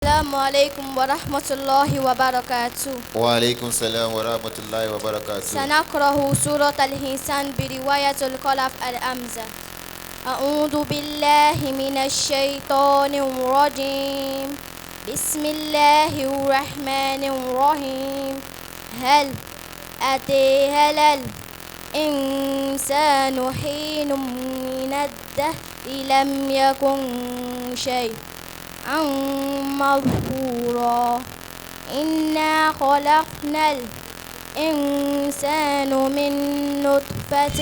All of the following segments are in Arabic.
السلام عليكم ورحمة الله وبركاته. وعليكم السلام ورحمة الله وبركاته. سنقرأ سورة الإنسان برواية الخلف الأمزة. أعوذ بالله من الشيطان الرجيم. بسم الله الرحمن الرحيم. هل أتى الإنسان حين من الدهر لم يكن شيئا مذكورا. إنا خلقنا الإنسان من نطفة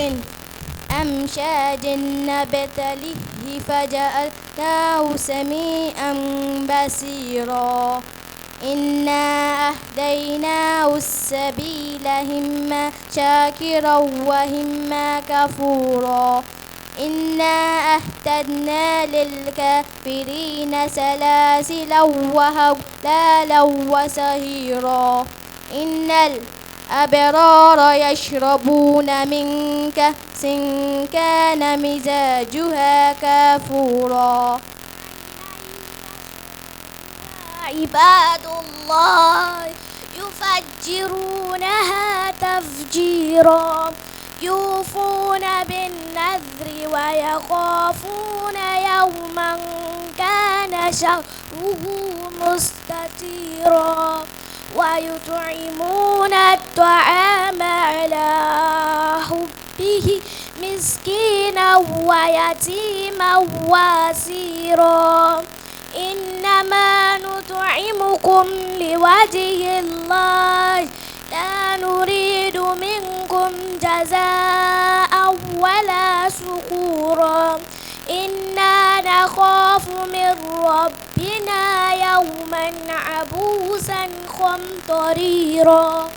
أمشاج نبتليه فجعلناه سميعا بصيرا. إنا أهديناه السبيل إما شاكرا وإما كفورا. إنا أهتدنا للكافرين سلاسلا وأغلالا وسعيرا. إن الأبرار يشربون من كأس كان مزاجها كافورا. عباد الله يفجرونها تفجيرا. يوفون بالنذر ويخافون يوما كان شره مستطيرا. ويطعمون الطعام على حبه مسكينا ويتيما واسيرا. إنما نطعمكم لوجه الله لا نريد منكم جزاء ولا شكورا. إنا نخاف من ربنا يوما عبوسا قمطريرا.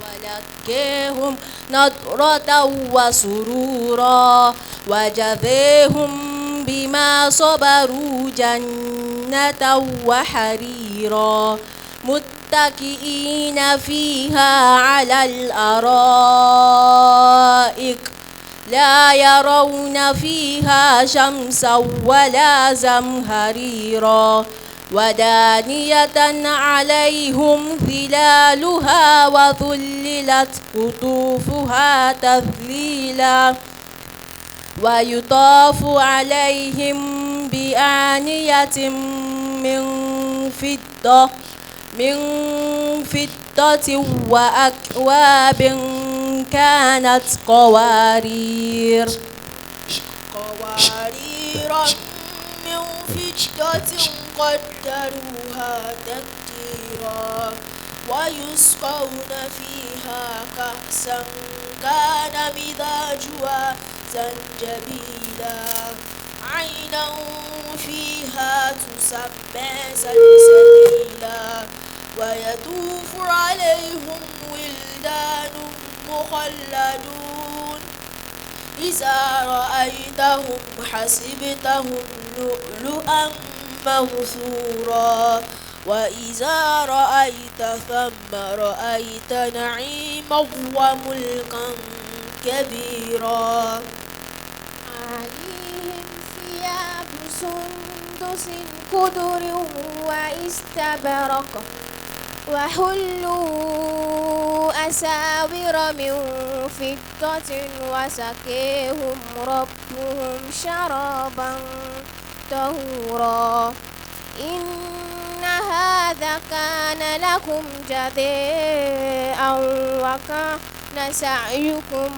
ولقيهم نضرة وسرورا وجزيهم بما صبروا جنة وحريرا متكئين فيها على الأرائك لا يرون فيها شمسا ولا زمهريرا ودانية عليهم ظلالها وذللت قطوفها تذليلا ويطاف عليهم بآنية من فضة وأكواب كانت قوارير من فضة قدروها تقديرا ويسقون فيها كأسا كان مزاجها زنجبيلا عينا فيها تسمى سلسبيلا ويطوف عليهم ولدان مخلدون إذا رأيتهم حسبتهم لؤلؤا منثورا وإذا رأيت ثم رأيت نعيما وملكا كبيرا عليهم ثياب سندس خضر واستبرق وحلوا أساور من فضة وسقيهم ربهم شرابا طهورا. إن هذا كان لكم جزاء وكان سعيكم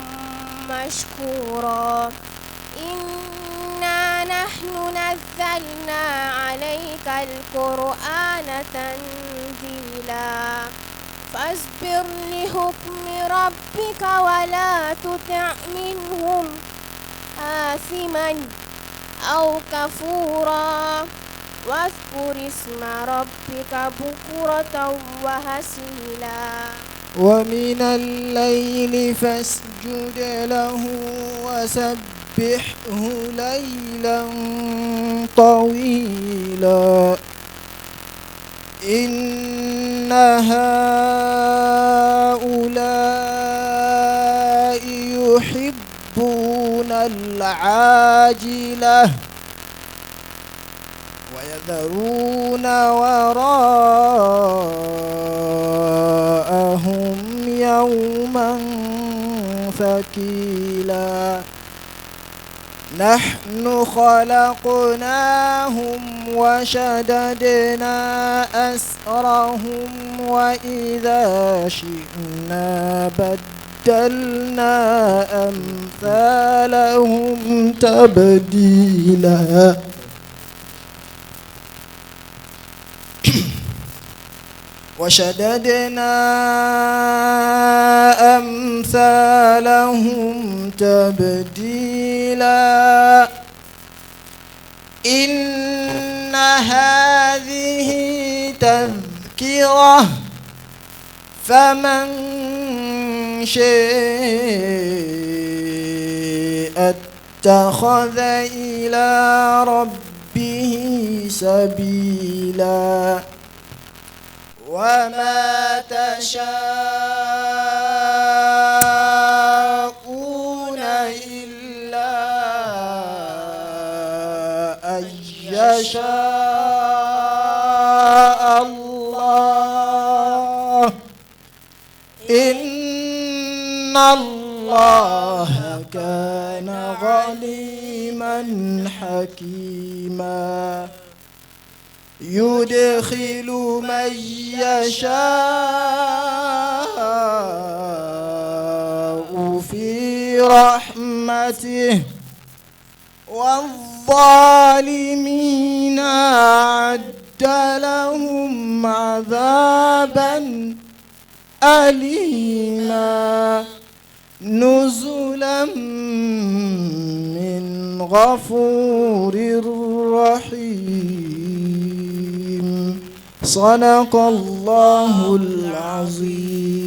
مشكورا. إنا نحن نزلنا عليك القرآن تنزيلا فاصبر لحكم ربك ولا تطع منهم آثما أو كفورا واذكر اسم ربك بكرة وأصيلا. ومن الليل فاسجد له وسبحه ليلا طويلا. إن هؤلاء يحبون العاجلة ويذرون وراءهم يوما ثقيلا نحن خلقناهم وشددنا أسرهم وإذا شئنا بدلنا أمثالهم تبديلا وشددنا أمثالهم تبديلا إن هذه تذكرة فمن شاء اتخذ إلى ربه سبيلا وما تشاءون إلا أن يشاء الله إن الله كان عليما حكيما يدخل من يشاء في رحمته والظالمين أعد لهم عذابا أليما نزلا من غفور رحيم صدق الله العظيم.